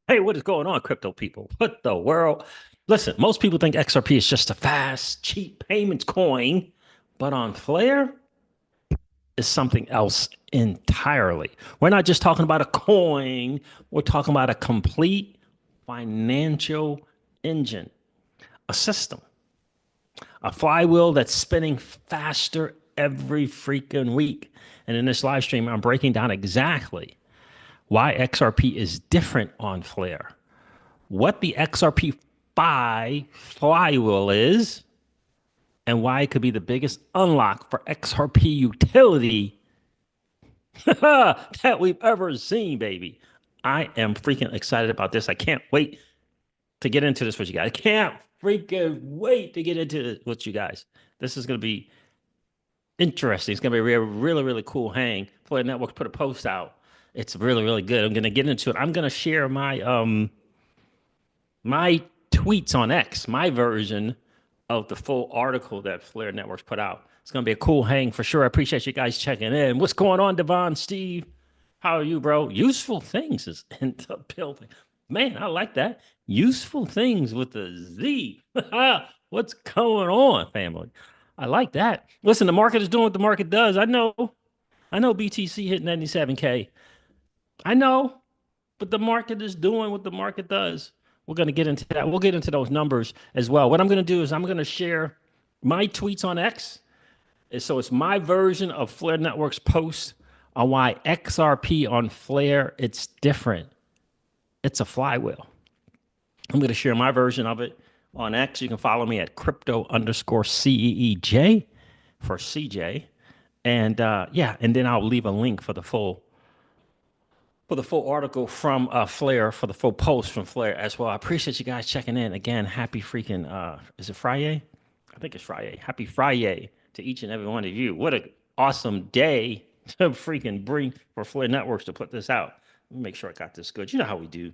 Hey, what is going on, crypto people? What the world? Listen, most people think XRP is just a fast, cheap payments coin, but on Flare is something else entirely. We're not just talking about a coin, we're talking about a complete financial engine, a system, a flywheel that's spinning faster every freaking week. And in this live stream, I'm breaking down exactly why XRP is different on Flare, what the XRP flywheel is, and why it could be the biggest unlock for XRP utility that we've ever seen, baby. I am freaking excited about this. I can't wait to get into this with you guys. I can't freaking wait to get into this with you guys. This is going to be interesting. It's going to be a really, really cool hang. Flare Networks put a post out. It's really, really good. I'm going to get into it. I'm going to share my tweets on X, my version of the full article that Flare Networks put out. It's going to be a cool hang for sure. I appreciate you guys checking in. What's going on, Devon, Steve? How are you, bro? Useful things is in the building. Man, I like that. Useful things with the Z. What's going on, family? I like that. Listen, the market is doing what the market does. I know BTC hit 97K. I know, but the market is doing what the market does. We're going to get into that. We'll get into those numbers as well. What I'm going to do is I'm going to share my tweets on X. So it's my version of Flare Network's post on why XRP on Flare, it's different. It's a flywheel. I'm going to share my version of it on X. You can follow me at crypto underscore CEEJ for CJ. And yeah, and then I'll leave a link for the full article from Flare, for the full post from Flare as well. I appreciate you guys checking in. Again, happy freaking, is it Friday? I think it's Friday. Happy Friday to each and every one of you. What an awesome day to freaking bring for Flare Networks to put this out. Let me make sure I got this good. You know how we do.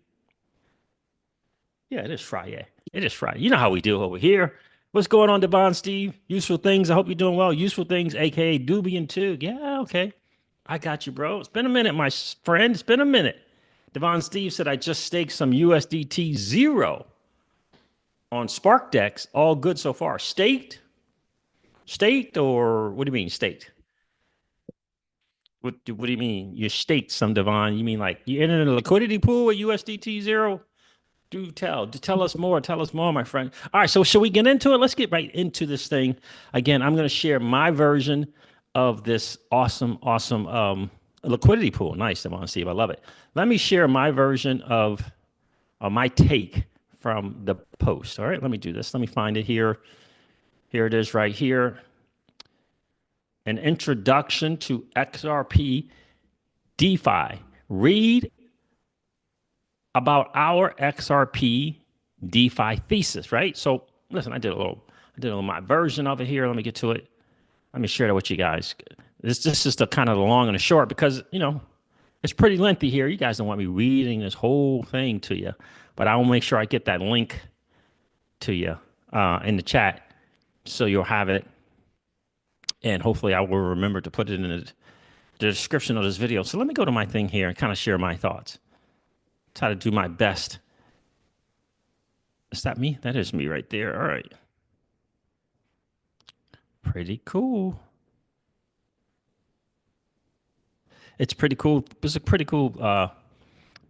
Yeah, it is Friday. It is Friday. You know how we do over here. What's going on, Devon, Steve? Useful things. I hope you're doing well. Useful things, aka Dubian too. Yeah, okay. I got you, bro. It's been a minute, my friend. It's been a minute. Devon Steve said I just staked some USDT zero on SparkDex. All good so far. Staked, or what do you mean staked? What do you mean? You staked some, Devon? You mean like you entered a liquidity pool with USDT zero? Do tell. Tell us more. Tell us more, my friend. All right. So, should we get into it? Let's get right into this thing. Again, I'm going to share my version of this awesome liquidity pool. Nice, Devon Steve. I love it. Let me share my version of my take from the post. All right. Let me do this. Let me find it here. Here it is right here. An introduction to XRP DeFi. Read about our XRP DeFi thesis, right? So listen, I did a little my version of it here. Let me get to it. Let me share that with you guys. This is the kind of the long and the short because it's pretty lengthy here. You guys don't want me reading this whole thing to you, but I will make sure I get that link to you in the chat so you'll have it, and hopefully I will remember to put it in the description of this video. So let me go to my thing here and kind of share my thoughts. Try to do my best. Is that me? That is me right there. All right. Pretty cool. It's pretty cool. It's a pretty cool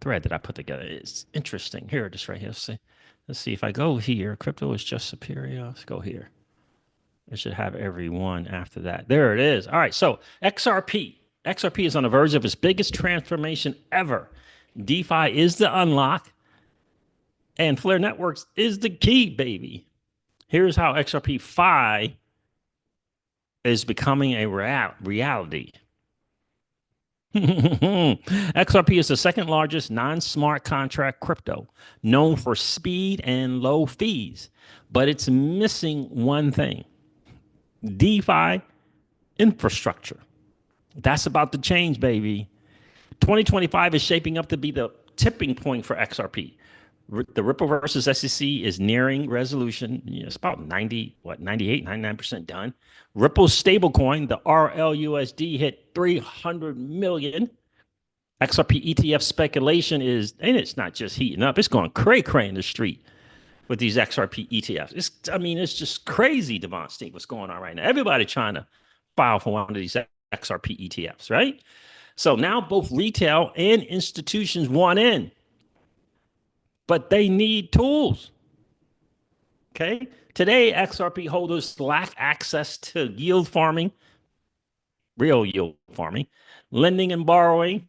thread that I put together. It's interesting. Here it is right here. Let's see if I go here. Crypto is just superior. Let's go here. It should have every one after that. There it is. All right. So XRP. XRP is on the verge of its biggest transformation ever. DeFi is the unlock, and Flare Networks is the key, baby. Here's how XRP Fi is becoming a reality. XRP is the second largest non-smart contract crypto, known for speed and low fees, but it's missing one thing: DeFi infrastructure. That's about to change, baby. 2025 is shaping up to be the tipping point for XRP. The Ripple versus SEC is nearing resolution. It's about 98, 99% done. Ripple's stablecoin, the RLUSD, hit 300 million. XRP ETF speculation is, and it's not just heating up, it's going cray-cray in the street with these XRP ETFs. It's just crazy, Devon Steen, what's going on right now. Everybody trying to file for one of these XRP ETFs, right? So now both retail and institutions want in, but they need tools. Okay. Today, XRP holders lack access to yield farming, real yield farming, lending and borrowing,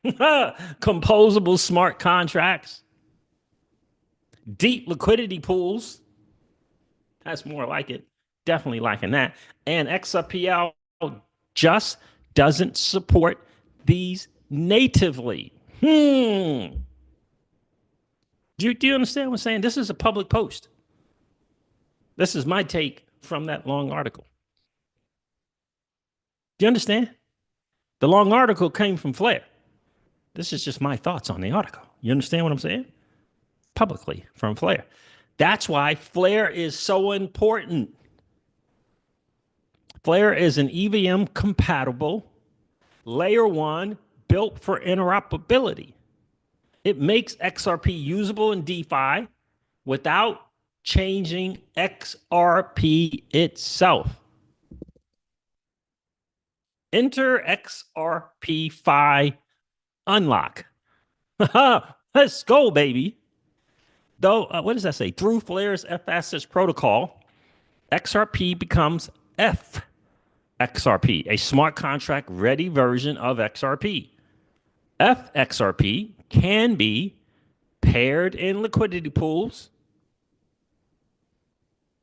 composable smart contracts, deep liquidity pools. That's more like it. Definitely lacking that. And XRPL just doesn't support these natively. Do you understand what I'm saying? This is a public post. This is my take from that long article. Do you understand? The long article came from Flare. This is just my thoughts on the article. You understand what I'm saying? Publicly from Flare. That's why Flare is so important. Flare is an EVM compatible layer 1 built for interoperability. It makes XRP usable in DeFi without changing XRP itself. Enter xrpfi unlock. Let's go, baby. Though, what does that say? Through Flare's fastest protocol, XRP becomes FXRP, a smart contract ready version of XRP. FXRP can be paired in liquidity pools,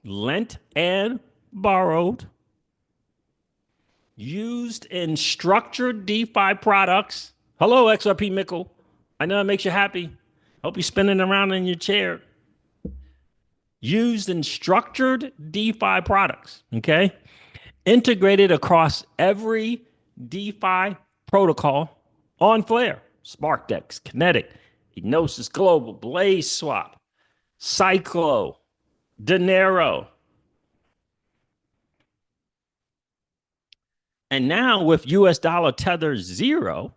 lent and borrowed, used in structured DeFi products. Hello, XRP Mickle. I know it makes you happy. Hope you're spinning around in your chair. Used in structured DeFi products, okay? Integrated across every DeFi protocol on Flare. SparkDex, Kinetic, Gnosis Global, Blaze Swap, Cyclo, Dinero. And now with US dollar tether 0,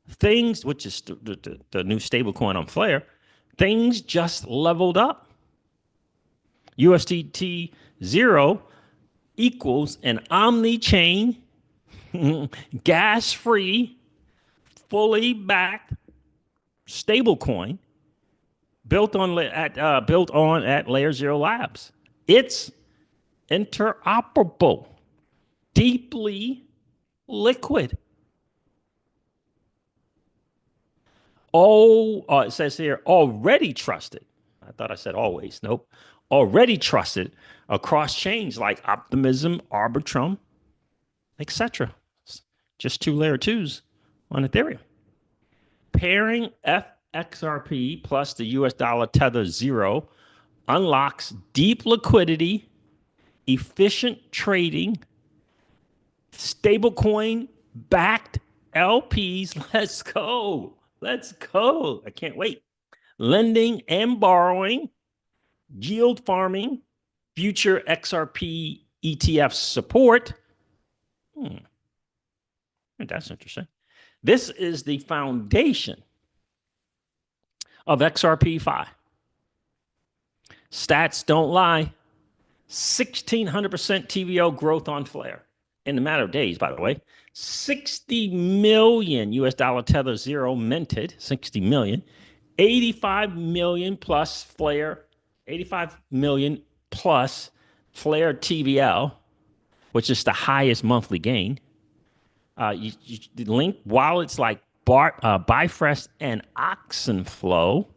things, which is the new stablecoin on Flare, things just leveled up. USDT 0 equals an omni-chain, gas-free, fully backed stablecoin built on at Layer 0 Labs. It's interoperable, deeply liquid. It says here, already trusted. I thought I said always. Nope. Already trusted across chains like Optimism, Arbitrum, etc. Just 2 layer 2s on Ethereum. Pairing FXRP plus the US dollar tether 0 unlocks deep liquidity, efficient trading, stablecoin backed LPs. Let's go. Let's go. I can't wait. Lending and borrowing, yield farming, future XRP ETF support. That's interesting. This is the foundation of XRPFi. Stats don't lie. 1,600% TVO growth on Flare in a matter of days, by the way. 60 million US dollar tether 0 minted, 60 million. 85 million plus Flare, 85 million plus Flare TVL, which is the highest monthly gain. You link wallets like Bifrost and Oxenflow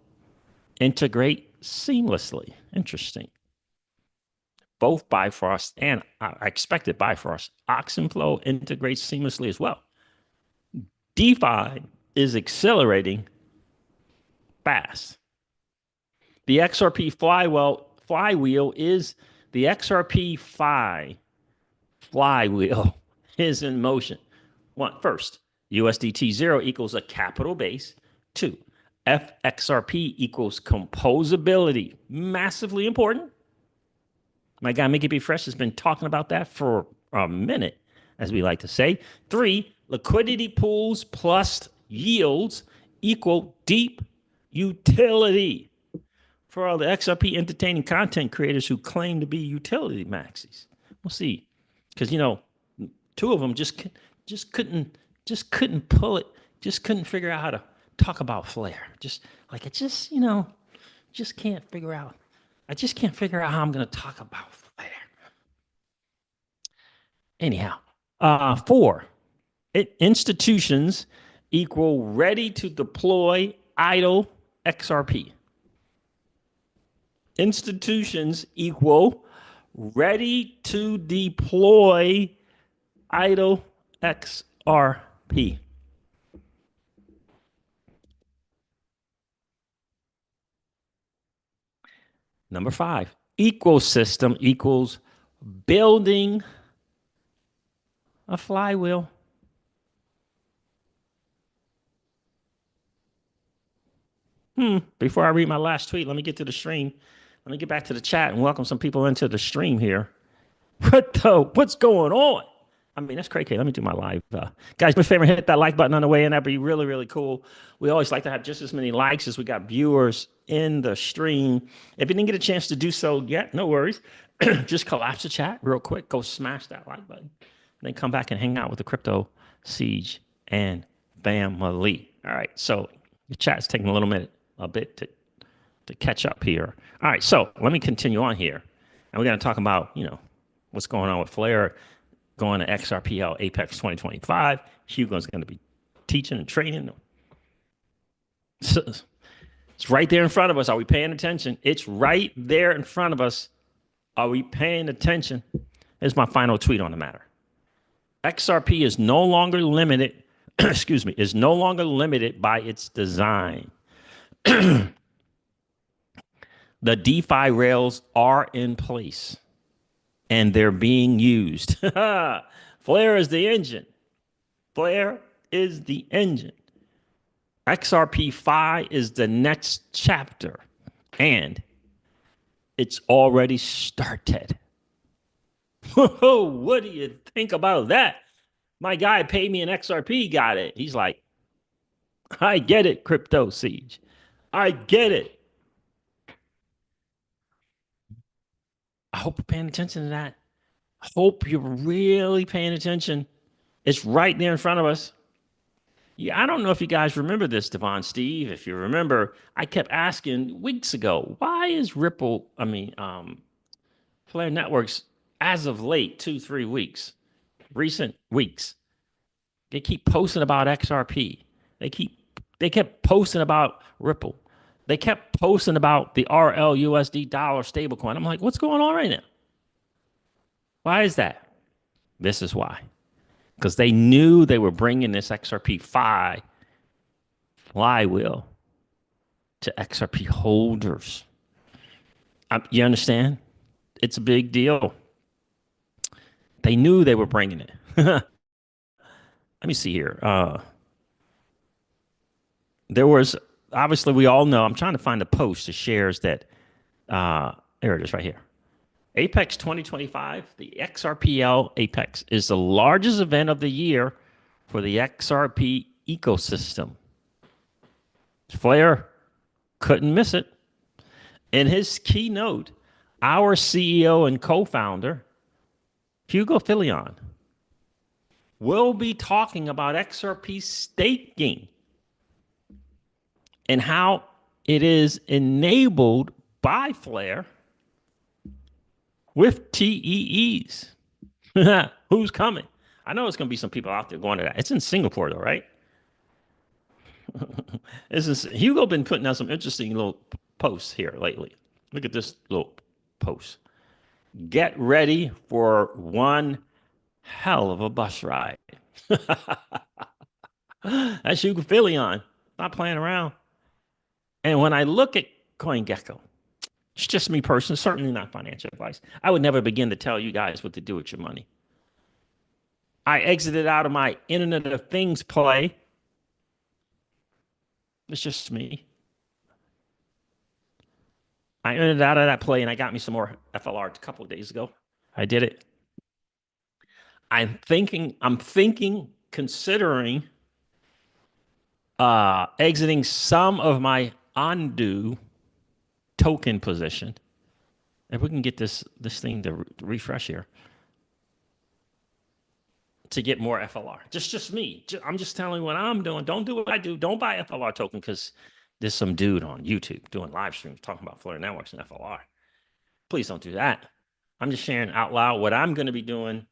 integrate seamlessly. Interesting. Both Bifrost and I expected Bifrost, Oxenflow integrates seamlessly as well. DeFi is accelerating fast. The XRP flywheel is the XRP flywheel is in motion. First, USDT 0 equals a capital base. 2, FXRP equals composability. Massively important. My guy Mickey B. Fresh has been talking about that for a minute, as we like to say. 3, Liquidity pools plus yields equal deep utility for all the XRP entertaining content creators who claim to be utility maxis. We'll see, because two of them just couldn't pull it, just couldn't figure out how to talk about Flare. Just like it just just can't figure out. I just can't figure out how I'm going to talk about Flare. Anyhow, 4 institutions equal ready to deploy idle XRP. Institutions equal ready to deploy idle XRP. Number 5, ecosystem equals building a flywheel. Before I read my last tweet, let me get to the stream. Let me get back to the chat and welcome some people into the stream here. What's going on? I mean, that's crazy. Let me do my live. Guys, my favorite, hit that like button on the way in. That'd be really, really cool. We always like to have just as many likes as we got viewers in the stream. If you didn't get a chance to do so yet, no worries. Just collapse the chat real quick. Go smash that like button. And then come back and hang out with the CryptoCeej and family. All right. So the chat's taking a bit to catch up here. All right. So let me continue on here. And we're going to talk about, what's going on with Flare, going to XRPL Apex 2025. Hugo's going to be teaching and training. So it's right there in front of us. Are we paying attention? It's right there in front of us. Are we paying attention? Here's my final tweet on the matter. XRP is no longer limited, is no longer limited by its design. The DeFi rails are in place and they're being used. Flare is the engine. Flare is the engine. XRPFi is the next chapter, and it's already started. What do you think about that? My guy paid me an XRP, got it. He's like, I get it, CryptoCeej. I get it. I hope you're paying attention to that. I hope you're really paying attention. It's right there in front of us. Yeah, I don't know if you guys remember this, Devon Steve. If you remember, I kept asking weeks ago, why is Flare Networks, as of late, 2-3 weeks, recent weeks, they keep posting about XRP. They kept posting about Ripple. They kept posting about the RLUSD dollar stablecoin. I'm like, what's going on right now? Why is that? This is why. Because they knew they were bringing this XRP flywheel to XRP holders. You understand? It's a big deal. They knew they were bringing it. Let me see here. There was, obviously, we all know, I'm trying to find a post that shares that, there it is right here. Apex 2025, the XRPL Apex, is the largest event of the year for the XRP ecosystem. Flare couldn't miss it. In his keynote, our CEO and co-founder, Hugo Filion, will be talking about XRP staking and how it is enabled by Flare with TEEs. Who's coming? I know it's going to be some people out there going to that. It's in Singapore, though, right? Hugo been putting out some interesting little posts here lately. Look at this little post. Get ready for one hell of a bus ride. That's Hugo Filion. Not playing around. And when I look at CoinGecko, it's just me personally, certainly not financial advice. I would never begin to tell you guys what to do with your money. I exited out of my Internet of Things play. It's just me. I exited out of that play and I got me some more FLR a couple of days ago. I did it. I'm thinking considering exiting some of my undo token position. If we can get this thing to refresh here to get more FLR. Just me. I'm just telling you what I'm doing. Don't do what I do. Don't buy FLR token because there's some dude on YouTube doing live streams talking about Flare networks and FLR. Please don't do that. I'm just sharing out loud what I'm going to be doing.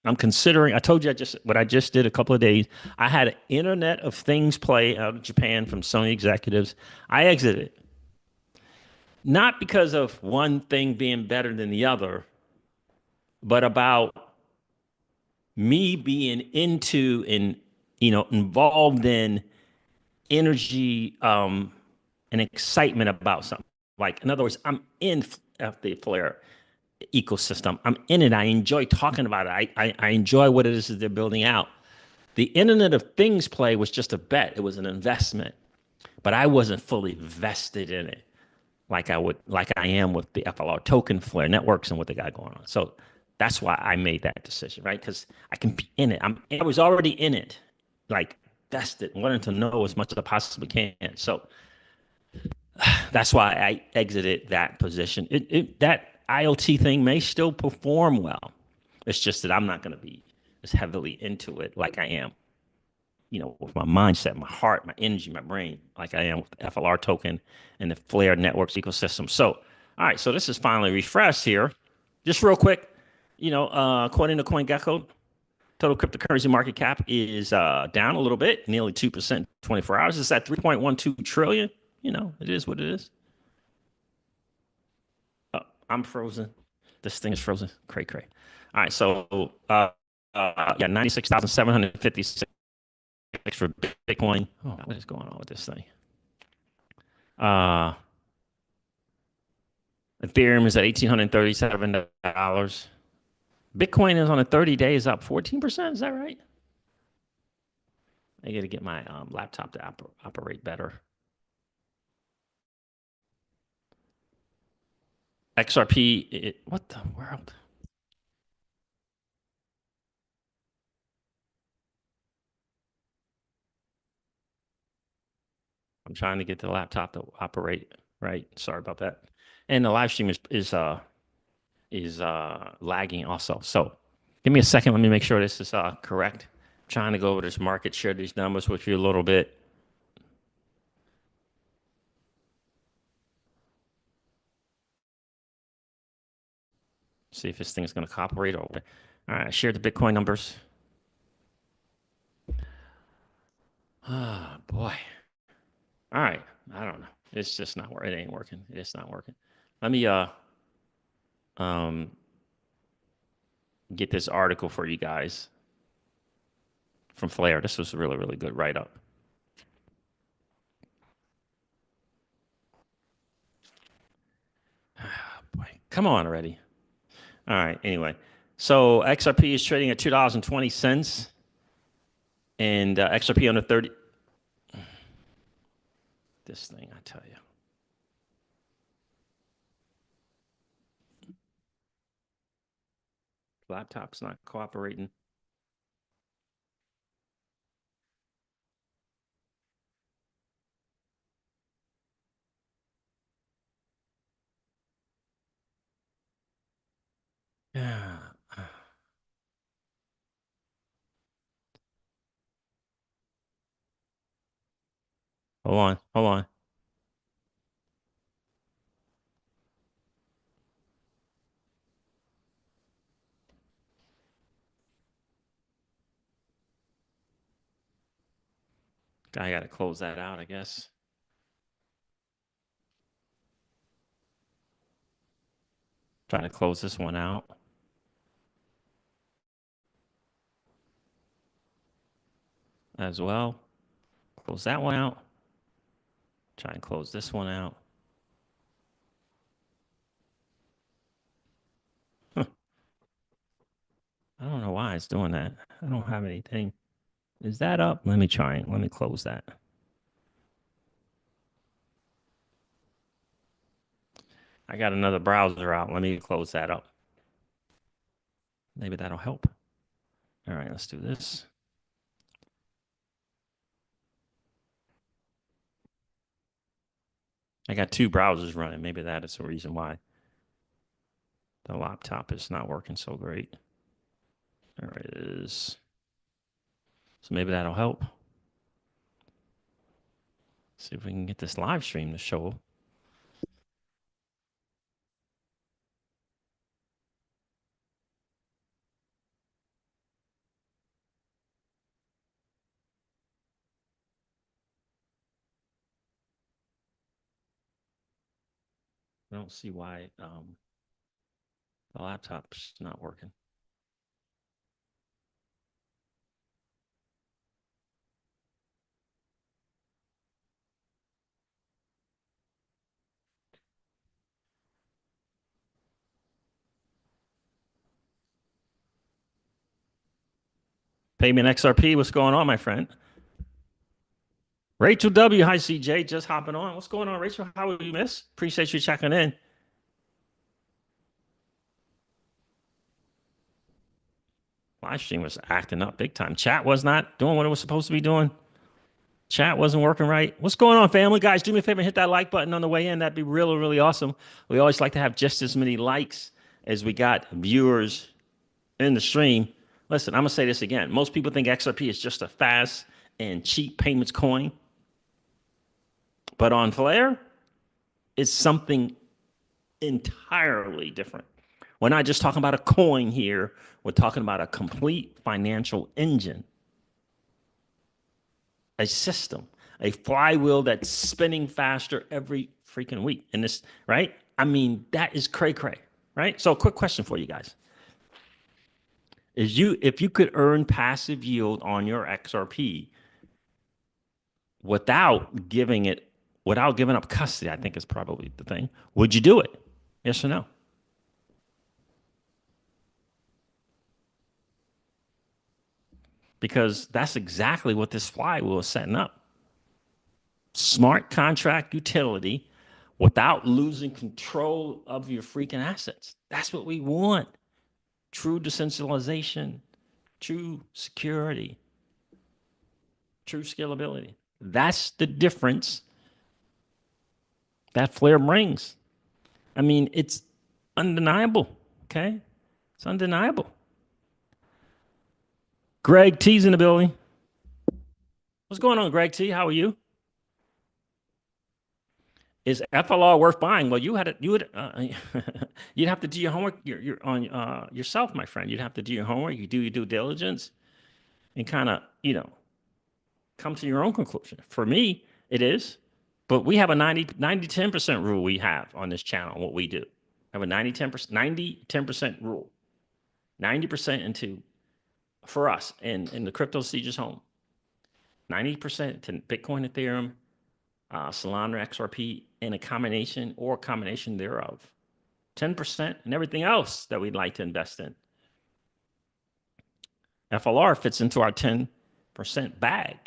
I'm considering. I told you what I just did a couple of days. I had an Internet of Things play out of Japan from Sony executives. I exited, not because of one thing being better than the other, but about me being into and involved in energy and excitement about something. Like, in other words, I'm in the Flare ecosystem. I'm in it. I enjoy talking about it. I enjoy what it is that they're building out. The Internet of Things play was just a bet. It was an investment, but I wasn't fully vested in it like I am with the FLR token, Flare networks, and what they got going on. So that's why I made that decision, right? Because I can be in it. I was already in it, like vested, wanting to know as much as I possibly can. So that's why I exited that position. That IoT thing may still perform well. It's just that I'm not going to be as heavily into it like I am, with my mindset, my heart, my energy, my brain, like I am with the FLR token and the Flare networks ecosystem. So, all right, so this is finally refreshed here. Just real quick, according to CoinGecko, total cryptocurrency market cap is down a little bit, nearly 2%, 24 hours. It's at 3.12 trillion. It is what it is. Oh, I'm frozen. This thing is frozen. Cray, cray. All right, so yeah, 96,756 for Bitcoin. Oh, what is going on with this thing? Uh, Ethereum is at $1,837. Bitcoin is on a 30 days up 14%. Is that right? I got to get my laptop to operate better. XRP, what the world? I'm trying to get the laptop to operate right. Sorry about that. And the live stream is lagging also. So give me a second. Let me make sure this is correct. I'm trying to go over this market, share these numbers with you a little bit. See if this thing's going to cooperate over. All right, share the Bitcoin numbers. Oh boy. All right. I don't know. It's just not working. It ain't working. It's not working. Let me um get this article for you guys from Flare. This was a really, really good write-up. Boy, come on already. All right. Anyway, so XRP is trading at $2.20, and XRP on the 30. This thing, I tell you. Laptop's not cooperating. Yeah. Hold on. Hold on. I got to close that out, I guess. Trying to close this one out as well. Close that one out. Try and close this one out. Huh. I don't know why it's doing that. I don't have anything. Is that up? Let me try and let me close that. I got another browser out. Let me close that up. Maybe that'll help. All right, let's do this. I got two browsers running. Maybe that is the reason why the laptop is not working so great. There it is. So maybe that'll help. See if we can get this live stream to show. I don't see why the laptop's not working. Payment XRP, what's going on, my friend? Rachel W. Hi, CJ. Just hopping on. What's going on, Rachel? How are you, miss? Appreciate you checking in. Live stream was acting up big time. Chat was not doing what it was supposed to be doing. Chat wasn't working right. What's going on, family? Guys, do me a favor and hit that like button on the way in. That'd be really, really awesome. We always like to have just as many likes as we got viewers in the stream. Listen, I'm going to say this again. Most people think XRP is just a fast and cheap payments coin. But on Flare, it's something entirely different. We're not just talking about a coin here. We're talking about a complete financial engine, a system, a flywheel that's spinning faster every freaking week. And this, right? I mean, that is cray cray, right? So, quick question for you guys: if you could earn passive yield on your XRP without giving up custody, I think is probably the thing. Would you do it? Yes or no? Because that's exactly what this flywheel is setting up. Smart contract utility without losing control of your freaking assets. That's what we want. True decentralization, true security, true scalability. That's the difference that Flare brings. I mean, it's undeniable. Okay? It's undeniable. Greg T's in the building. What's going on, Greg T? How are you? Is FLR worth buying? Well, you would you'd have to do your homework. You're on yourself, my friend. You'd have to do your homework. You do your due diligence, and kind of come to your own conclusion. For me, it is, but we have a 10% rule we have on this channel. What we do, we have a 10% rule. 90% into for us in the CryptoCeej home. 90% to Bitcoin, Ethereum, Solana, XRP, in a combination or combination thereof. 10% and everything else that we'd like to invest in. FLR fits into our 10% bag.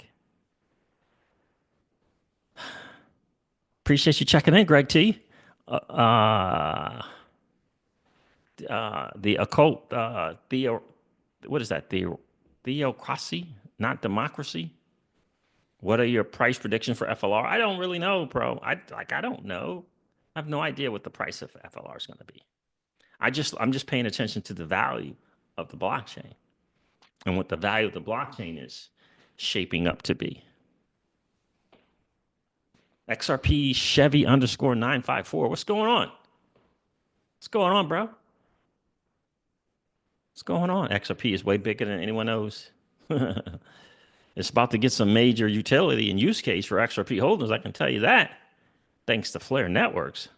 Appreciate you checking in, Greg T. The occult, what is that? Theocracy, not democracy. What are your price predictions for FLR? I don't really know, bro. I don't know. I have no idea what the price of FLR is going to be. I'm just paying attention to the value of the blockchain and what the value of the blockchain is shaping up to be. XRP Chevy _954. What's going on? What's going on, bro? What's going on? XRP is way bigger than anyone knows. It's about to get some major utility and use case for XRP holders. I can tell you that, thanks to Flare Networks.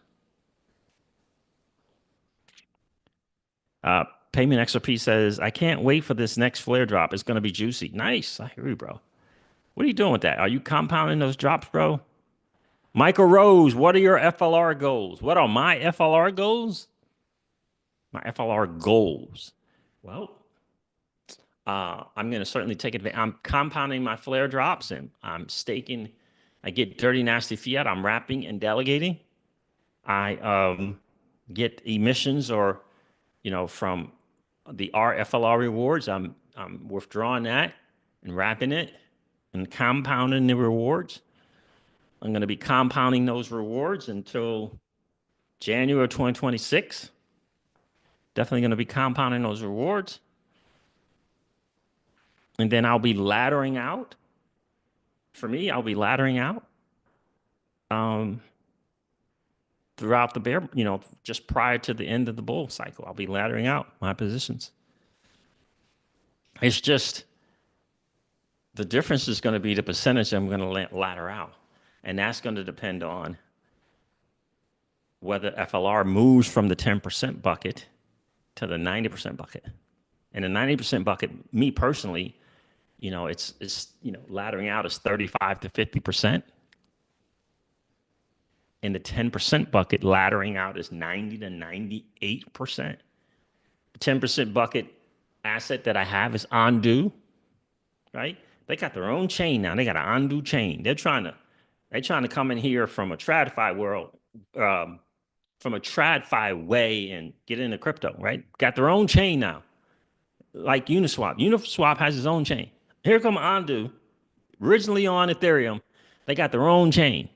Payment XRP says, I can't wait for this next Flare drop. It's going to be juicy. Nice. I hear you, bro. What are you doing with that? Are you compounding those drops, bro? Michael Rose, what are your FLR goals? What are my FLR goals? My FLR goals. Well, I'm going to certainly take advantage. I'm compounding my Flare drops and I'm staking. I get dirty, nasty fiat. I'm wrapping and delegating. I get emissions or, from the RFLR rewards. I'm withdrawing that and wrapping it and compounding the rewards. I'm going to be compounding those rewards until January 2026. Definitely going to be compounding those rewards. And then I'll be laddering out. For me, I'll be laddering out um, throughout the bear, just prior to the end of the bull cycle. I'll be laddering out my positions. It's just the difference is going to be the percentage I'm going to ladder out. And that's going to depend on whether FLR moves from the 10% bucket to the 90% bucket. And the 90% bucket, me personally, it's laddering out is 35 to 50%. In the 10% bucket, laddering out is 90 to 98%. The 10% bucket asset that I have is Ondu, right? They got their own chain now. They got an Ondu chain. They're trying to come in here from a TradFi world, from a TradFi way and get into crypto, right? Got their own chain now, like Uniswap. Uniswap has its own chain. Here come Ondu, originally on Ethereum. They got their own chain.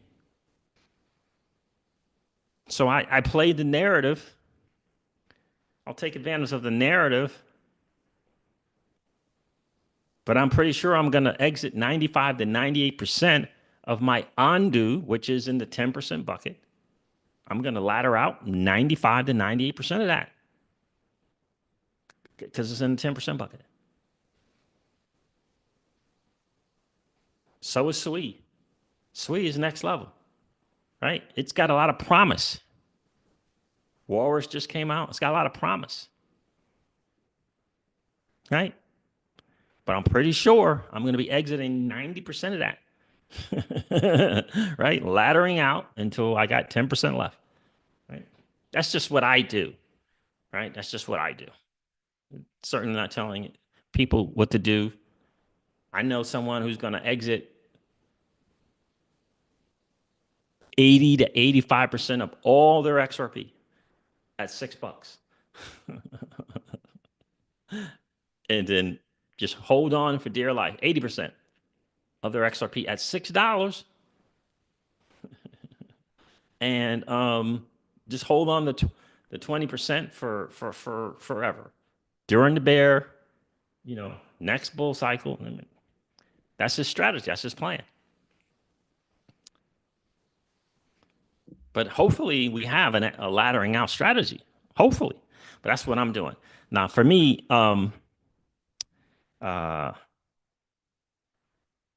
So I played the narrative. I'll take advantage of the narrative, but I'm pretty sure I'm going to exit 95 to 98% of my Ondu, which is in the 10% bucket. I'm going to ladder out 95 to 98% of that because it's in the 10% bucket. So is Sui. Sui is next level, right? It's got a lot of promise. Walrus just came out. It's got a lot of promise, right? But I'm pretty sure I'm going to be exiting 90% of that, right? Laddering out until I got 10% left, right? That's just what I do, right? That's just what I do. Certainly not telling people what to do. I know someone who's going to exit 80 to 85% of all their XRP at $6. And then just hold on for dear life. 80% of their XRP at $6. And just hold on the 20% for forever. During the bear, next bull cycle. That's his strategy. That's his plan. But hopefully we have a laddering out strategy. Hopefully. But that's what I'm doing. Now, for me, the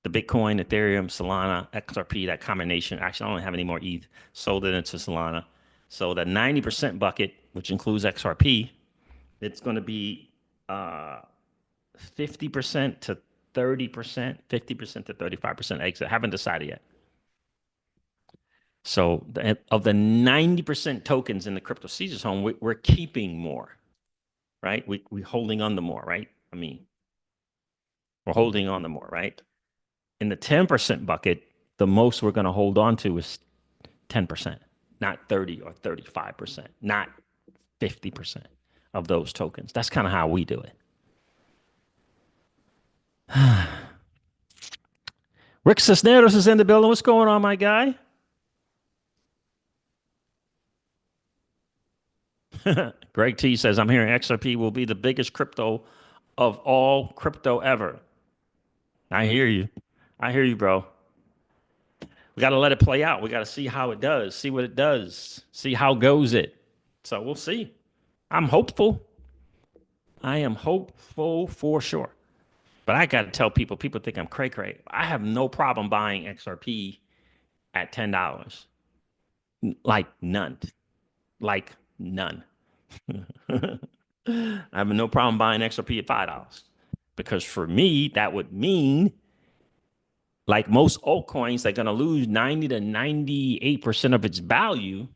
Bitcoin, Ethereum, Solana, XRP, that combination, actually, I don't have any more ETH, sold it into Solana. So the 90% bucket, which includes XRP, it's going to be 50% to 30%, 50% to 35% exit. I haven't decided yet. So of the 90% tokens in the CryptoCeej home, we're keeping more, right? We're holding on to more, right? I mean, we're holding on to more, right? In the 10% bucket, the most we're going to hold on to is 10%, not 30 or 35%, not 50% of those tokens. That's kind of how we do it. Rick Cisneros is in the building. What's going on, my guy? Greg T says, I'm hearing XRP will be the biggest crypto of all crypto ever. I hear you. I hear you, bro. We got to let it play out. We got to see how it does, see what it does, see how goes it. So we'll see. I'm hopeful. I am hopeful for sure. But I got to tell people think I'm cray-cray. I have no problem buying XRP at $10. Like none. Like none. I have no problem buying XRP at $5 because for me, that would mean, like most altcoins, they're going to lose 90 to 98% of its value.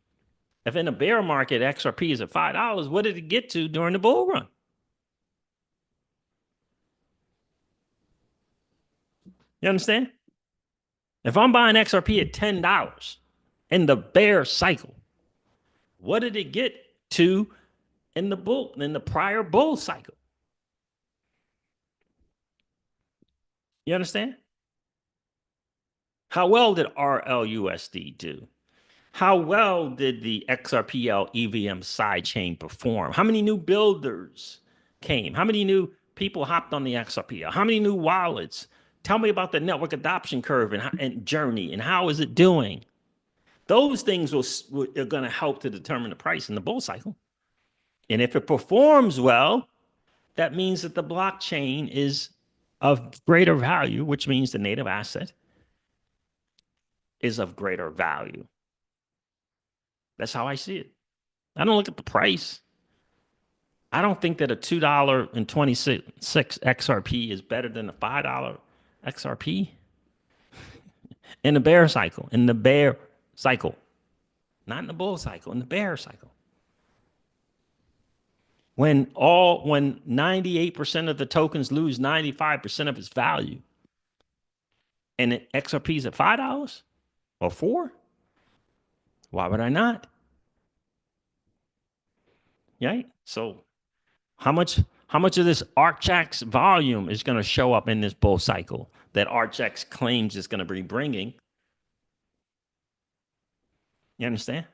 If in a bear market, XRP is at $5, what did it get to during the bull run? You understand? If I'm buying XRP at $10 in the bear cycle, what did it get to in the prior bull cycle? You understand? How well did RLUSD do? How well did the XRPL EVM sidechain perform? How many new builders came? How many new people hopped on the XRPL? How many new wallets? Tell me about the network adoption curve and journey and how is it doing? Those things are going to help to determine the price in the bull cycle. And if it performs well, that means that the blockchain is of greater value, which means the native asset is of greater value. That's how I see it. I don't look at the price. I don't think that a $2.26 XRP is better than a $5 XRP in the bear cycle. In the bear cycle, not in the bull cycle, in the bear cycle. When 98% of the tokens lose 95% of its value, and the XRP is at $5 or $4, why would I not? Right? So how much of this ArchX volume is going to show up in this bull cycle that ArchX claims is going to be bringing? You understand?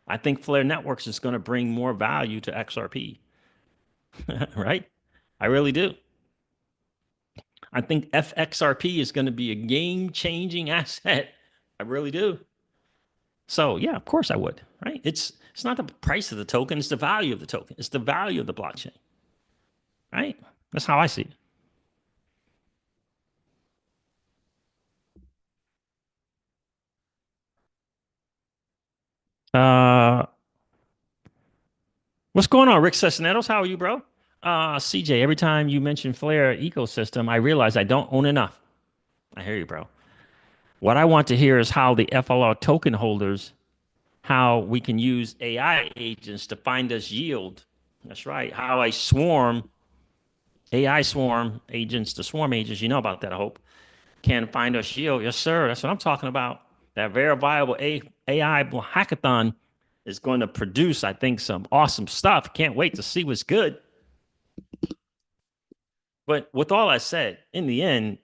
I think Flare Networks is going to bring more value to XRP, right? I really do. I think FXRP is going to be a game-changing asset. I really do. So yeah, of course I would, right? It's not the price of the token, it's the value of the token. It's the value of the blockchain, right? That's how I see it. Uh, what's going on, Rick Sesnetos? How are you, bro? CJ, every time you mention Flare ecosystem, I realize I don't own enough. I hear you, bro. What I want to hear is how the FLR token holders, how we can use AI agents to find us yield. That's right. How AI swarm agents, the swarm agents, you know about that, I hope, can find us yield. Yes, sir. That's what I'm talking about. That verifiable AI hackathon is going to produce, I think, some awesome stuff. Can't wait to see what's good. But with all that said, in the end,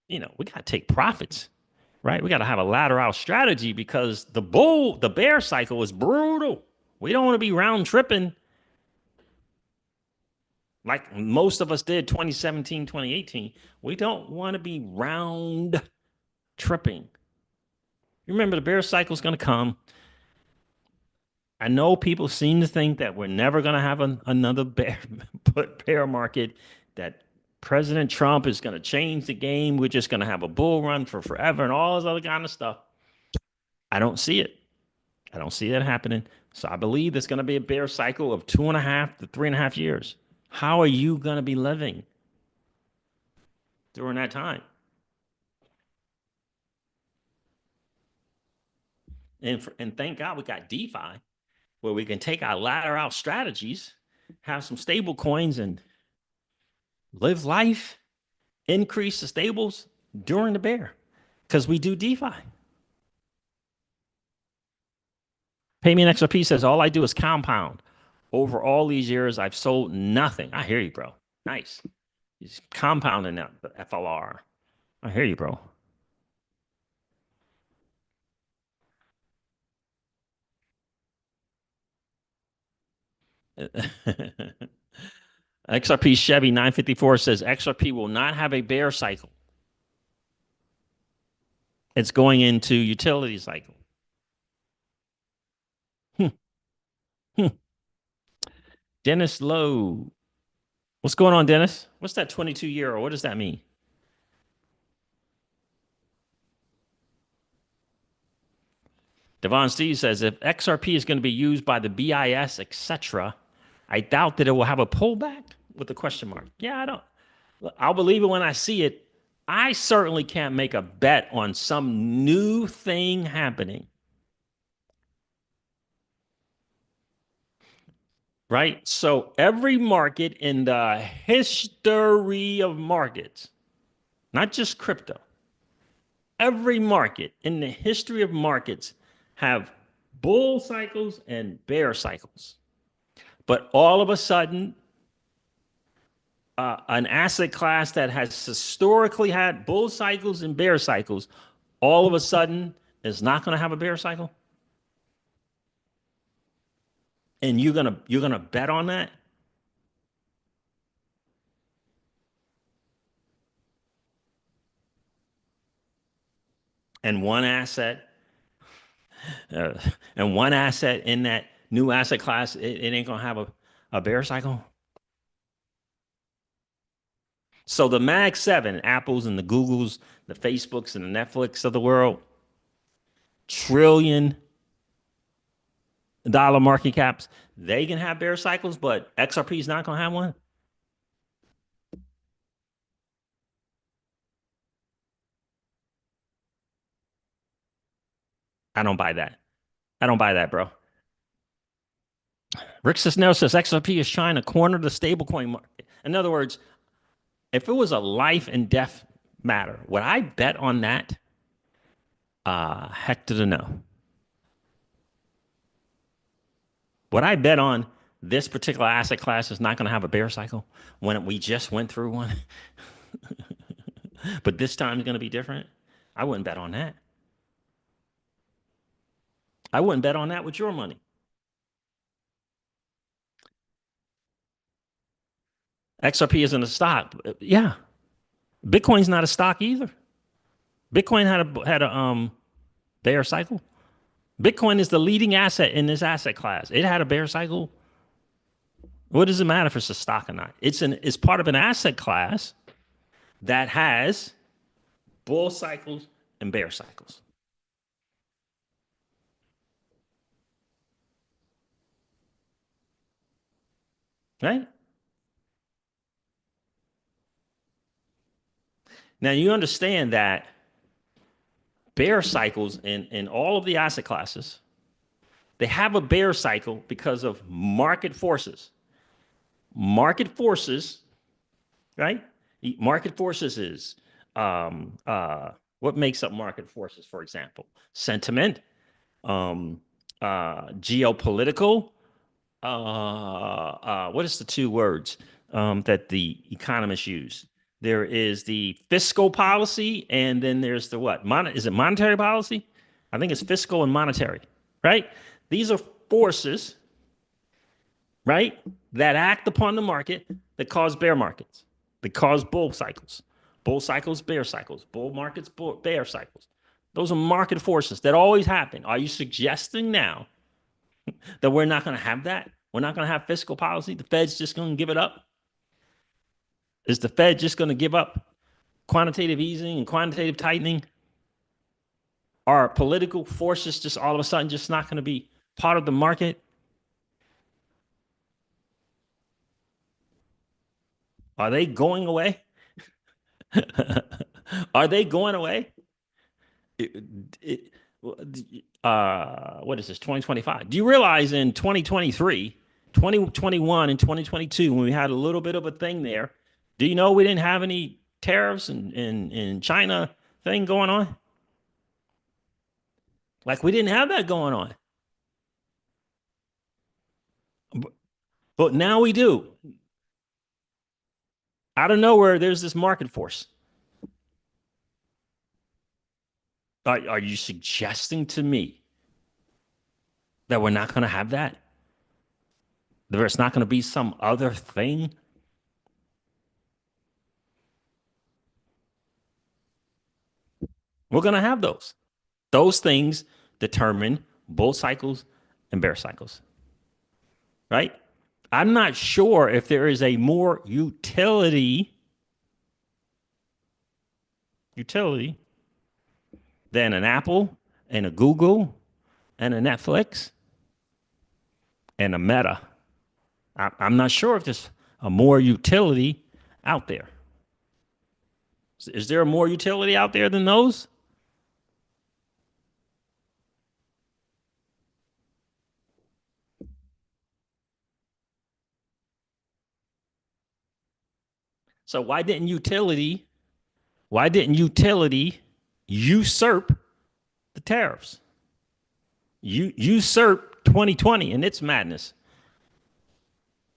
we got to take profits, right? We got to have a ladder out strategy because the bear cycle is brutal. We don't want to be round tripping like most of us did 2017, 2018. We don't want to be round tripping. Remember, the bear cycle is going to come. I know people seem to think that we're never going to have another bear market, that President Trump is going to change the game. We're just going to have a bull run for forever and all this other kind of stuff. I don't see it. I don't see that happening. So I believe there's going to be a bear cycle of 2.5 to 3.5 years. How are you going to be living during that time? And thank God we got DeFi, where we can take our ladder out strategies, have some stable coins, and live life, increase the stables during the bear, because we do DeFi. Payment XRP says, all I do is compound. Over all these years, I've sold nothing. I hear you, bro. Nice. He's compounding that the FLR. I hear you, bro. XRP Chevy 954 says XRP will not have a bear cycle. It's going into utility cycle. Hmm. Hmm. Dennis Lowe. What's going on, Dennis? What's that 22 year? What does that mean? Devon Steve says if XRP is going to be used by the BIS, etc., I doubt that it will have a pullback with a question mark. Yeah, I don't. I'll believe it when I see it. I certainly can't make a bet on some new thing happening. Right? So every market in the history of markets, not just crypto, every market in the history of markets have bull cycles and bear cycles. But all of a sudden, an asset class that has historically had bull cycles and bear cycles, all of a sudden is not going to have a bear cycle? And you're gonna bet on that? And one asset, uh, and one asset in that new asset class, it ain't gonna have a bear cycle. So the Mag Seven, Apples and the Googles, the Facebooks and the Netflix of the world, $1 trillion market caps, they can have bear cycles, but XRP is not gonna have one. I don't buy that. I don't buy that, bro. Rick Cisneros says XRP is trying to corner the stablecoin market. In other words, if it was a life and death matter, would I bet on that? Heck to the no. Would I bet on this particular asset class is not going to have a bear cycle when we just went through one? But this time is going to be different? I wouldn't bet on that. I wouldn't bet on that with your money. XRP isn't a stock. Yeah. Bitcoin's not a stock either. Bitcoin had a bear cycle. Bitcoin is the leading asset in this asset class. It had a bear cycle. What does it matter if it's a stock or not? It's part of an asset class that has bull cycles and bear cycles. Right? Now you understand that bear cycles in all of the asset classes, they have a bear cycle because of market forces. Market forces, right? Market forces is what makes up market forces, for example? Sentiment, geopolitical, what is the two words that the economists use? There is the fiscal policy, and then there's the what? Is it monetary policy? I think it's fiscal and monetary, right? These are forces, right, that act upon the market that cause bear markets, that cause bull cycles, bear cycles, bull markets, bear cycles. Those are market forces that always happen. Are you suggesting now that we're not going to have that? We're not going to have fiscal policy? The Fed's just going to give it up? Is the Fed just going to give up quantitative easing and quantitative tightening? Are political forces just all of a sudden just not going to be part of the market? Are they going away? Are they going away? It, it, what is this, 2025? Do you realize in 2023, 2021, and 2022, when we had a little bit of a thing there, do you know we didn't have any tariffs in China thing going on? Like we didn't have that going on. But now we do. Out of nowhere, there's this market force. Are you suggesting to me that we're not going to have that? There's not going to be some other thing? We're going to have those. Those things determine bull cycles and bear cycles, right? I'm not sure if there is a more utility than an Apple and a Google and a Netflix and a Meta. I'm not sure if there's a more utility out there. Is there a more utility out there than those? So why didn't utility usurp the tariffs? Usurp 2020 and its madness.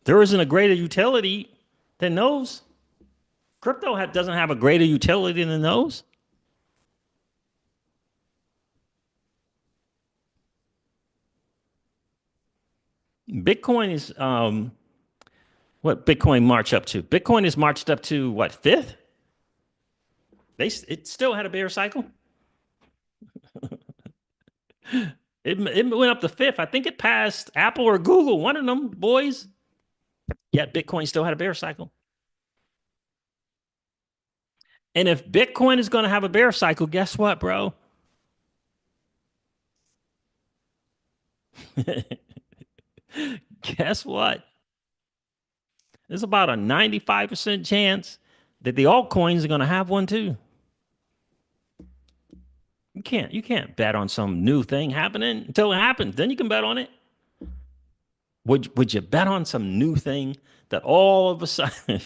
There isn't a greater utility than those. Crypto doesn't have a greater utility than those. Bitcoin is what Bitcoin march up to? Bitcoin is marched up to what, fifth? It still had a bear cycle. It went up to fifth. I think it passed Apple or Google, one of them boys. Yet Bitcoin still had a bear cycle. And if Bitcoin is going to have a bear cycle, guess what, bro? Guess what? There's about a 95% chance that the altcoins are going to have one too. You can't bet on some new thing happening until it happens. Then you can bet on it. Would you bet on some new thing that all of a sudden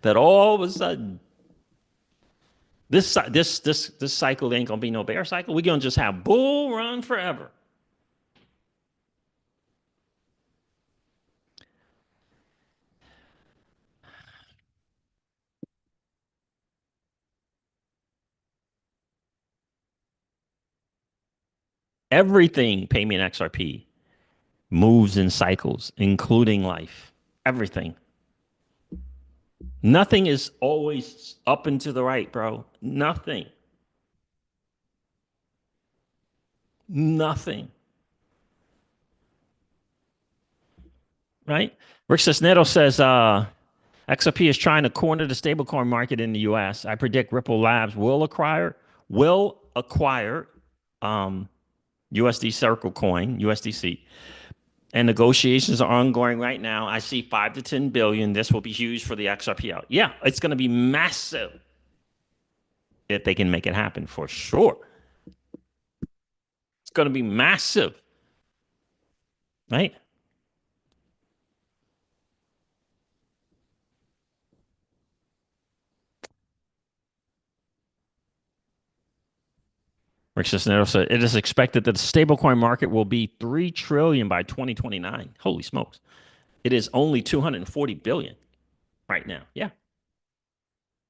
that all of a sudden this cycle ain't gonna be no bear cycle? We're gonna just have bull run forever. Everything payment XRP moves in cycles, including life. Everything. Nothing is always up and to the right, bro. Nothing. Nothing. Right? Rick Cisneros says XRP is trying to corner the stablecoin market in the US. I predict Ripple Labs will acquire USD Circle Coin, USDC. And negotiations are ongoing right now. I see 5 to 10 billion. This will be huge for the XRP out. Yeah, it's going to be massive if they can make it happen for sure. It's going to be massive, right? Rick Cisneros said it is expected that the stablecoin market will be 3 trillion by 2029. Holy smokes. It is only 240 billion right now. Yeah.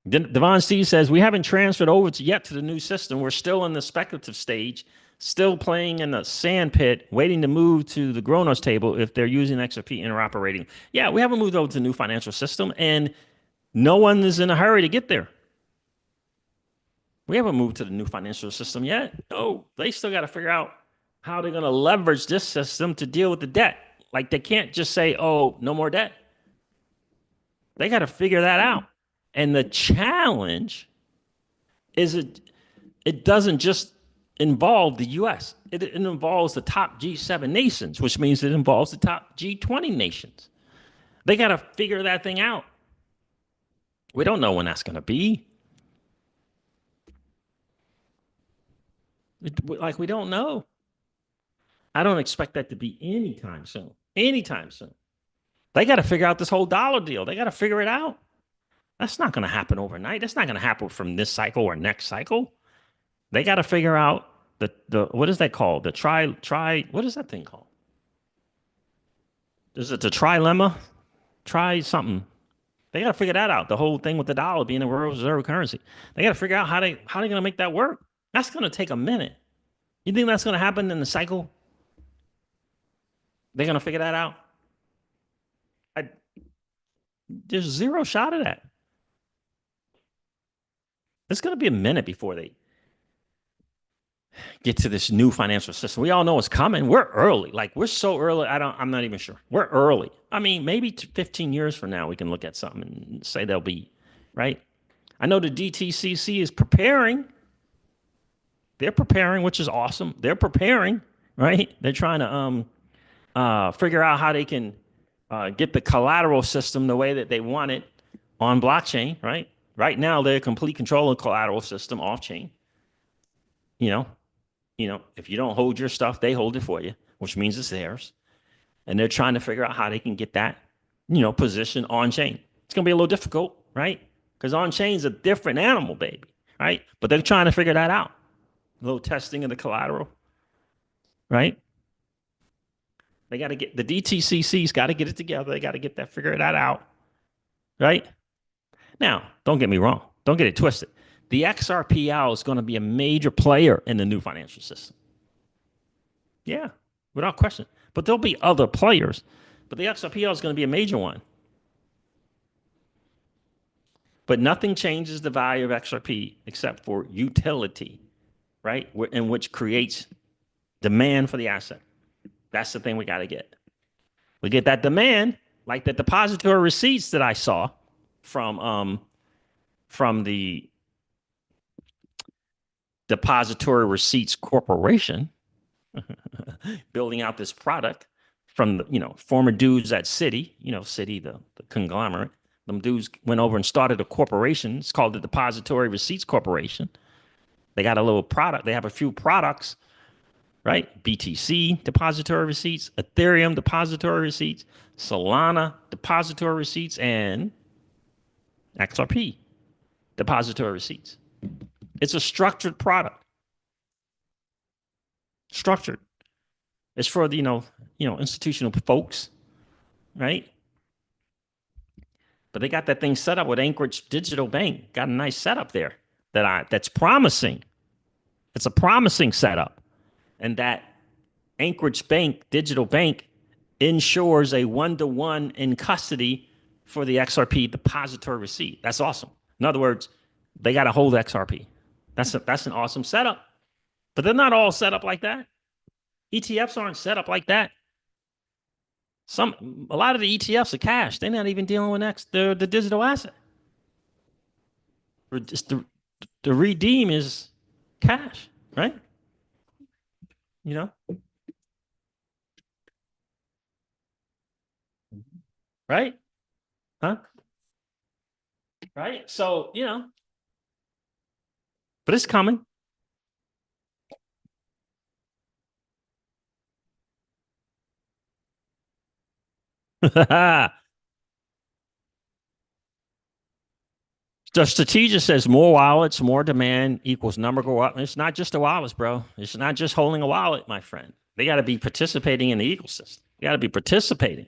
Devon Steve says we haven't transferred over yet to the new system. We're still in the speculative stage, still playing in the sand pit, waiting to move to the Gronos table if they're using XRP interoperating. Yeah, we haven't moved over to the new financial system, and no one is in a hurry to get there. We haven't moved to the new financial system yet. No, they still got to figure out how they're going to leverage this system to deal with the debt. Like they can't just say, oh, no more debt. They got to figure that out. And the challenge is it doesn't just involve the US. It involves the top G7 nations, which means it involves the top G20 nations. They got to figure that thing out. We don't know when that's going to be. Like we don't know. I don't expect that to be anytime soon. Anytime soon. They got to figure out this whole dollar deal. They got to figure it out. That's not going to happen overnight. That's not going to happen from this cycle or next cycle. They got to figure out the what is that called? The try what is that thing called? Is it the trilemma? Try something. They got to figure that out. The whole thing with the dollar being a world reserve currency. They got to figure out how they going to make that work. That's going to take a minute. You think that's going to happen in the cycle? They're going to figure that out. I, there's zero shot of that. It's going to be a minute before they get to this new financial system. We all know it's coming. We're early. Like we're so early. I'm not even sure. We're early. I mean, maybe 15 years from now, we can look at something and say they'll be right. I know the DTCC is preparing. They're preparing, which is awesome. They're preparing, right? They're trying to figure out how they can get the collateral system the way that they want it on blockchain, right? Right now, they're complete control of the collateral system off chain. You know, if you don't hold your stuff, they hold it for you, which means it's theirs. And they're trying to figure out how they can get that, position on chain. It's gonna be a little difficult, right? Because on chain is a different animal, baby, right? But they're trying to figure that out. A little testing of the collateral, right? They got to get the DTCC's got to get it together. They got to get that figure that out, right? Now, don't get me wrong. Don't get it twisted. The XRPL is going to be a major player in the new financial system. Yeah, without question. but there'll be other players. But the XRPL is going to be a major one. But nothing changes the value of XRP except for utility, right? In which creates demand for the asset. That's the thing we got to get. We get that demand, like the depository receipts that I saw from the Depository Receipts Corporation, building out this product from the former dudes at Citi, Citi, the conglomerate. Them dudes went over and started a corporation. It's called the Depository Receipts Corporation. They got a little product. They have a few products, right? BTC depository receipts, Ethereum depository receipts, Solana depository receipts, and XRP depository receipts. It's a structured product. Structured. It's for the institutional folks, right? But they got that thing set up with Anchorage Digital Bank. Got a nice setup there that's promising. It's a promising setup. And that Anchorage Bank, Digital Bank, ensures a one-to-one in custody for the XRP depository receipt. That's awesome. In other words, they got to hold XRP. That's an awesome setup. But they're not all set up like that. ETFs aren't set up like that. A lot of the ETFs are cash. They're not even dealing with the digital asset. The redeem is cash, right? Right? Huh? Right? So, but it's coming. The strategist says more wallets, more demand equals number go up. It's not just the wallets, bro. It's not just holding a wallet, my friend. They got to be participating in the ecosystem. You got to be participating.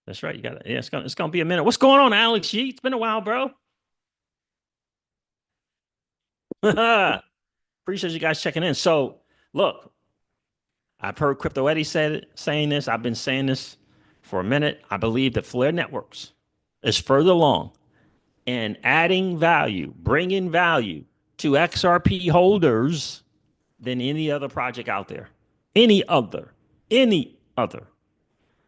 That's right. You got to. Yeah, it's gonna be a minute. What's going on, Alex Yee? It's been a while, bro. Appreciate you guys checking in. So, look, I've heard Crypto Eddie saying this. I've been saying this for a minute. I believe that Flare Networks is further along in adding value, bringing value to XRP holders than any other project out there. Any other.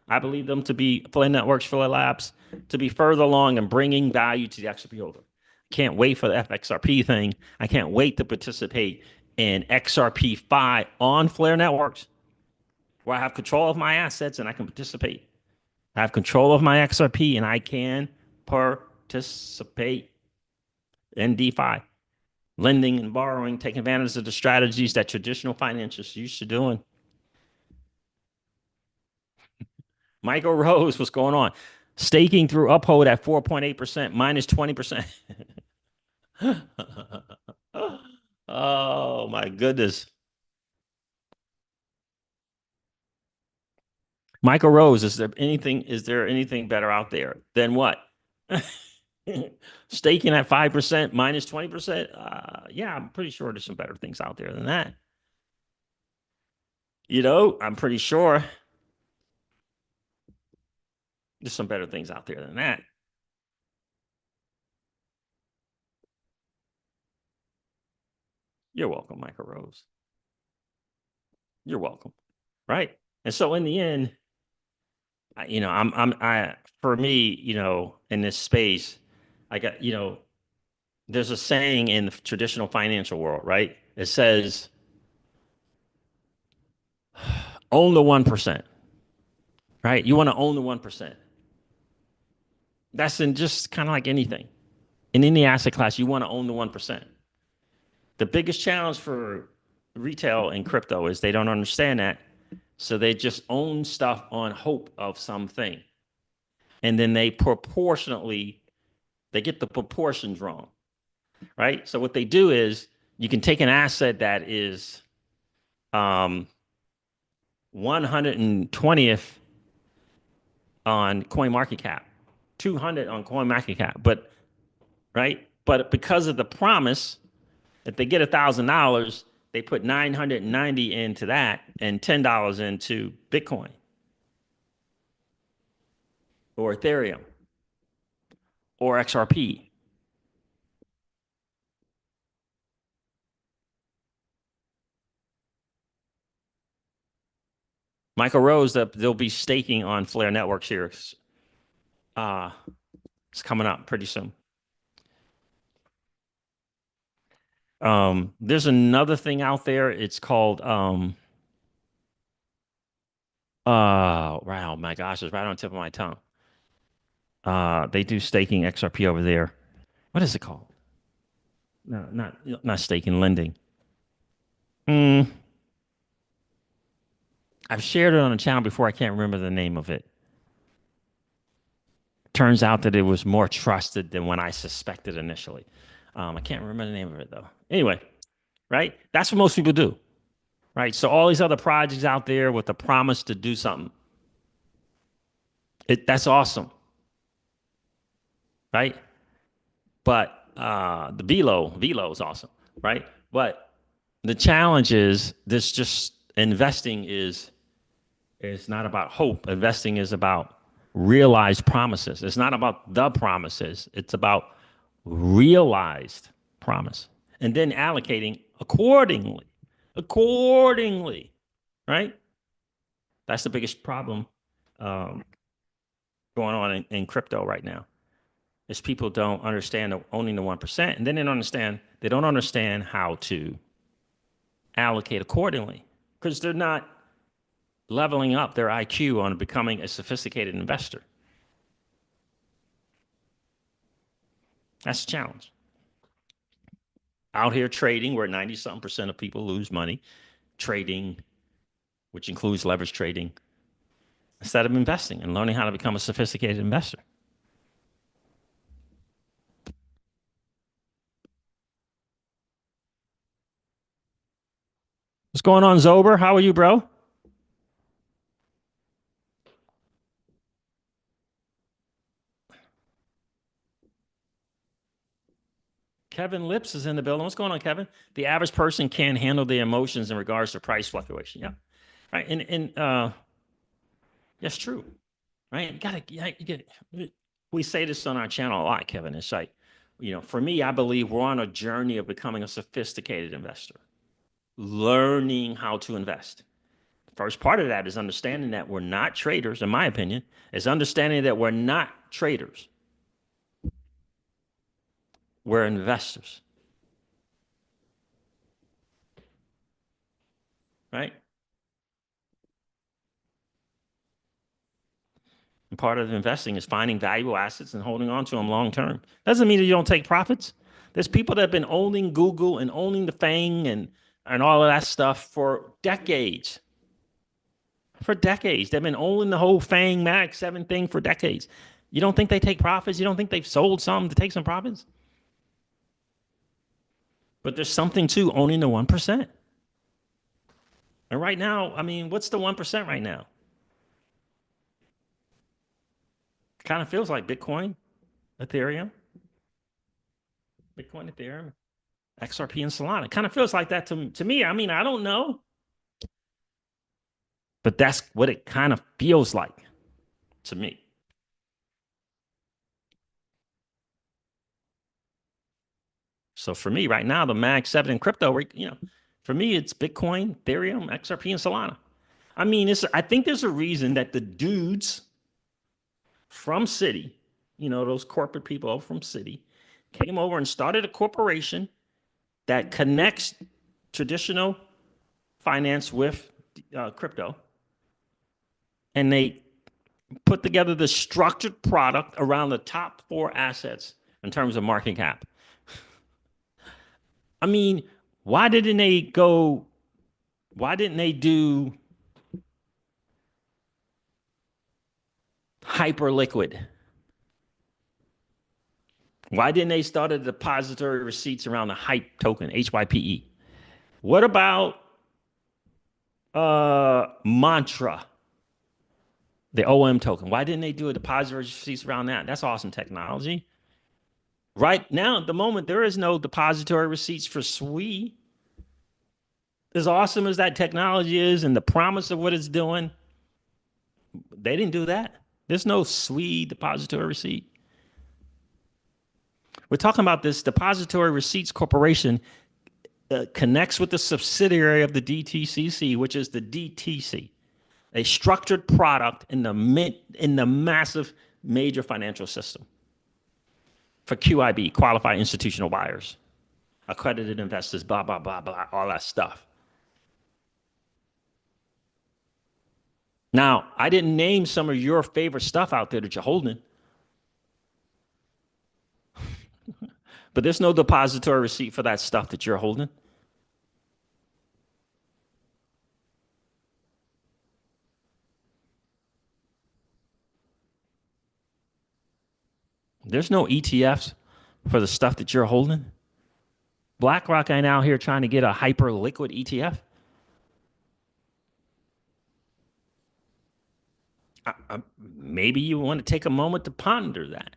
I believe them to be Flare Networks, Flare Labs, to be further along in bringing value to the XRP holder. Can't wait for the FXRP thing. I can't wait to participate in XRPFi on Flare Networks, where I have control of my assets and I can participate. I have control of my XRP and I can participate in DeFi, lending and borrowing, taking advantage of the strategies that traditional financiers used to doing. Michael Rose, what's going on? Staking through Uphold at 4.8%, minus 20%. Oh my goodness. Michael Rose, is there anything better out there than what? Staking at 5%, minus 20%? Yeah, I'm pretty sure there's some better things out there than that. I'm pretty sure there's some better things out there than that. You're welcome, Michael Rose. You're welcome. Right. And so in the end, for me, in this space, I got, there's a saying in the traditional financial world, right? It says, own the 1%, right? You want to own the 1%. That's in just kind of like anything. In any asset class, you want to own the 1%. The biggest challenge for retail and crypto is they don't understand that. So they just own stuff on hope of something. And then they get the proportions wrong, right? So what they do is you can take an asset that is 120th on CoinMarketCap, 200 on CoinMarketCap, but right? But because of the promise If they get $1,000, they put 990 into that and $10 into Bitcoin or Ethereum or XRP. Michael Rose, they'll be staking on Flare Networks here. Uh, it's coming up pretty soon. There's another thing out there. It's called wow, my gosh, it's right on the tip of my tongue. They do staking XRP over there. What is it called? No, not staking, lending. Mm, I've shared it on the channel before. I can't remember the name of it. Turns out that it was more trusted than when I suspected initially. I can't remember the name of it though. Anyway, right? That's what most people do, right? So all these other projects out there with the promise to do something, that's awesome, right? But the Velo is awesome, right? But the challenge is this: just investing is not about hope. Investing is about realized promises. It's not about the promises. It's about realized promise, and then allocating accordingly. Accordingly, right? That's the biggest problem um, going on in crypto right now. Is people don't understand owning the 1%, and then they don't understand how to allocate accordingly because they're not leveling up their IQ on becoming a sophisticated investor. That's the challenge. Out here trading, where 90-something% of people lose money trading, which includes leverage trading, instead of investing and learning how to become a sophisticated investor. What's going on, Zober? How are you, bro? Kevin Lips is in the building. What's going on, Kevin? The average person can't handle the emotions in regards to price fluctuation. Yeah, right. And that's true, right? You get. We say this on our channel a lot, Kevin. It's like, for me, I believe we're on a journey of becoming a sophisticated investor, learning how to invest. The first part of that is understanding that we're not traders, in my opinion, is understanding that we're not traders. We're investors, right? And part of investing is finding valuable assets and holding on to them long term. Doesn't mean that you don't take profits. There's people that have been owning Google and owning the FANG and all of that stuff for decades. For decades. They've been owning the whole FANG Mag 7 thing for decades. You don't think they take profits? You don't think they've sold some to take some profits? But there's something to owning the 1%. And right now, I mean, what's the 1% right now? Kind of feels like Bitcoin, Ethereum, Bitcoin, Ethereum, XRP, and Solana. Kind of feels like that to me. I mean, I don't know. But that's what it kind of feels like to me. So for me right now, the Mag 7 in crypto, for me, it's Bitcoin, Ethereum, XRP, and Solana. I mean, I think there's a reason that the dudes from Citi, those corporate people from Citi, came over and started a corporation that connects traditional finance with crypto. And they put together the structured product around the top 4 assets in terms of market cap. I mean, why didn't they do hyper liquid? Why didn't they start a depository receipts around the hype token, HYPE? What about Mantra, the OM token? Why didn't they do a depository receipts around that? That's awesome technology. Right now, at the moment, there is no depository receipts for SWE. As awesome as that technology is and the promise of what it's doing, they didn't do that. There's no SWE depository receipt. We're talking about this depository receipts corporation connects with the subsidiary of the DTCC, which is the DTC, a structured product in the massive major financial system for QIB, qualified institutional buyers, accredited investors, blah blah blah blah, all that stuff. Now, I didn't name some of your favorite stuff out there that you're holding, but there's no depository receipt for that stuff that you're holding. There's no ETFs for the stuff that you're holding. BlackRock ain't out here trying to get a hyper liquid ETF. Maybe you want to take a moment to ponder that,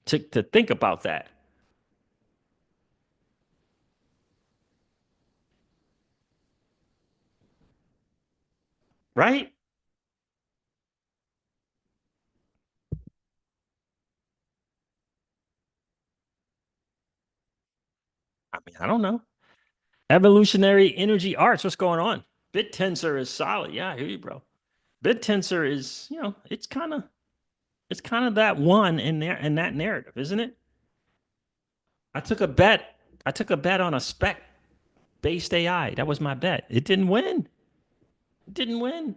to think about that, right? I mean, I don't know. Evolutionary energy arts, what's going on? BitTensor is solid. Yeah, I hear you, bro. BitTensor is, it's kind of that one in there in that narrative, isn't it? I took a bet. I took a bet on a spec based AI. That was my bet. It didn't win. It didn't win.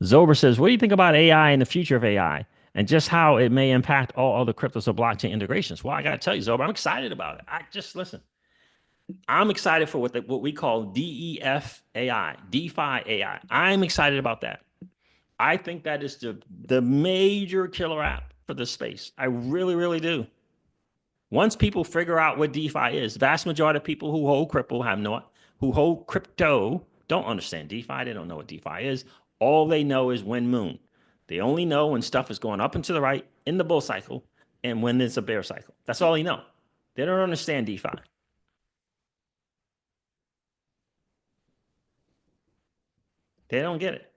Zober says, what do you think about AI and the future of AI and just how it may impact all other cryptos or blockchain integrations? Well, I got to tell you, Zober, I'm excited about it. I just listen. I'm excited for what we call DEF AI, DeFi AI. I'm excited about that. I think that is the major killer app for this space. I really, really do. Once people figure out what DeFi is, vast majority of people who hold crypto who hold crypto don't understand DeFi. They don't know what DeFi is. All they know is when moon. They only know when stuff is going up and to the right in the bull cycle and when it's a bear cycle. That's all they know. They don't understand DeFi. They don't get it.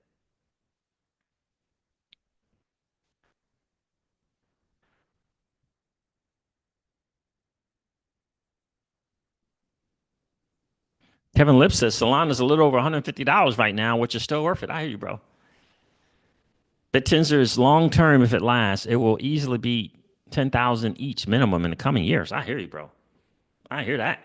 Kevin Lip says Solana's a little over $150 right now, which is still worth it. I hear you, bro. BitTensor is long term if it lasts. It will easily be 10,000 each minimum in the coming years. I hear you, bro. I hear that.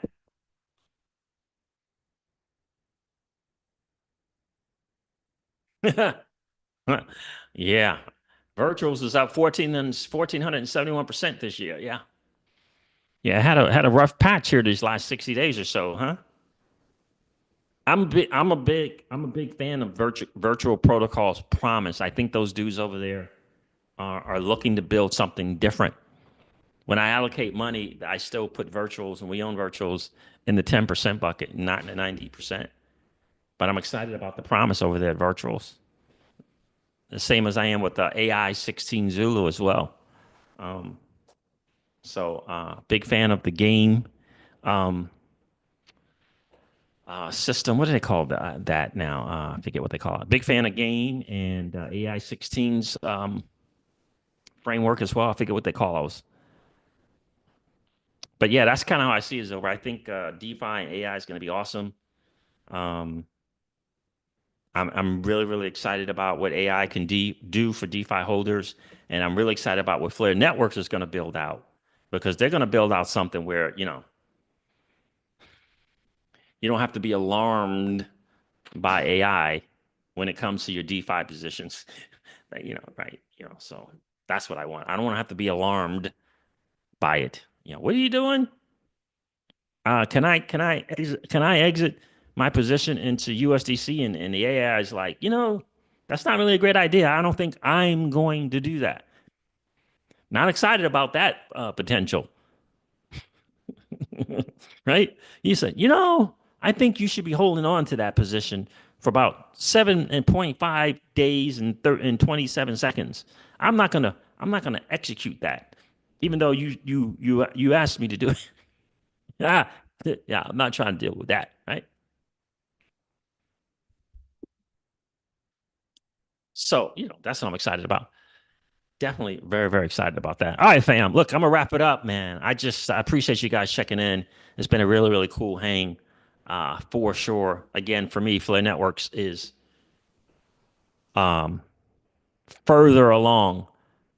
Yeah. Virtuals is up 1,471% this year. Yeah. Yeah, had a rough patch here these last 60 days or so, huh? I'm a big fan of virtual protocols promise. I think those dudes over there are looking to build something different. When I allocate money, I still put virtuals and we own virtuals in the 10% bucket, not in the 90%. But I'm excited about the promise over there at virtuals. The same as I am with the AI 16 Zulu as well. Um, so big fan of the game um, system. What do they call that now? I forget what they call it. Big fan of game and AI 16's framework as well. I forget what they call those. But yeah, that's kind of how I see it over. I think DeFi and AI is going to be awesome. Um, I'm really, really excited about what AI can do for DeFi holders. And I'm really excited about what Flare Networks is going to build out because they're going to build out something where, you don't have to be alarmed by AI when it comes to your DeFi positions. Right. So that's what I want. I don't want to have to be alarmed by it. What are you doing? Can I exit my position into USDC? And the AI is like, that's not really a great idea. I don't think I'm going to do that. Not excited about that potential, right? You said, I think you should be holding on to that position for about 7.5 days and 27 seconds. I'm not gonna execute that, even though you asked me to do it. Ah, yeah, I'm not trying to deal with that, right? So, that's what I'm excited about. Definitely very, very excited about that. All right, fam. Look, I'm gonna wrap it up, man. I appreciate you guys checking in. It's been a really, really cool hang, for sure. Again, for me, Flare Networks is um further along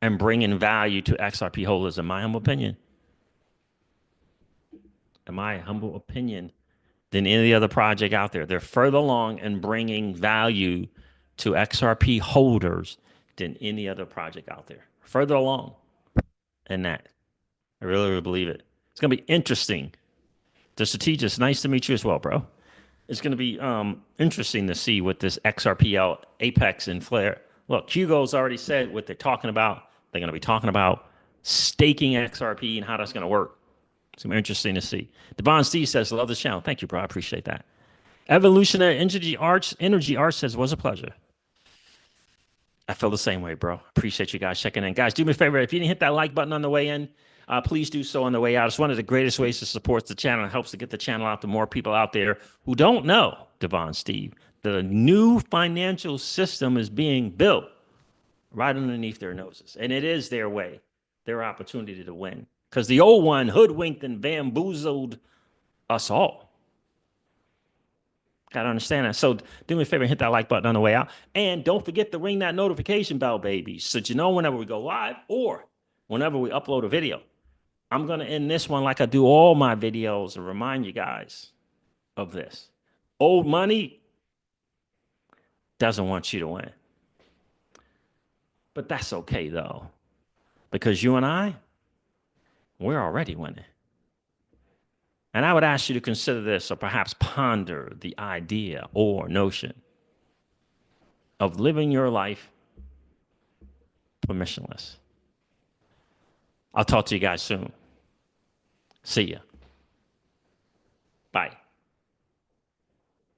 and bringing value to XRP holders, in my humble opinion, than any other project out there. They're further along in bringing value to XRP holders than any other project out there. Further along in that. I really, really believe it. It's going to be interesting. The strategist, nice to meet you as well, bro. It's going to be interesting to see what this XRPL Apex and Flare. Look, Hugo's already said what they're talking about. They're going to be talking about staking XRP and how that's going to work. It's going to be interesting to see. Devon Steve says, love this channel. Thank you, bro. I appreciate that. Evolutionary Energy Arts says, was a pleasure. I feel the same way, bro. Appreciate you guys checking in. Guys, do me a favor. If you didn't hit that like button on the way in, please do so on the way out. It's one of the greatest ways to support the channel. It helps to get the channel out to more people out there who don't know Devon Steve. The new financial system is being built right underneath their noses. And it is their way, their opportunity to win. Because the old one hoodwinked and bamboozled us all. Got to understand that. So do me a favor and hit that like button on the way out. And don't forget to ring that notification bell, baby, so that you know whenever we go live or whenever we upload a video. I'm going to end this one like I do all my videos and remind you guys of this. Old money doesn't want you to win. But that's okay, though, because you and I, we're already winning. And I would ask you to consider this or perhaps ponder the idea or notion of living your life permissionless. I'll talk to you guys soon. See ya. Bye.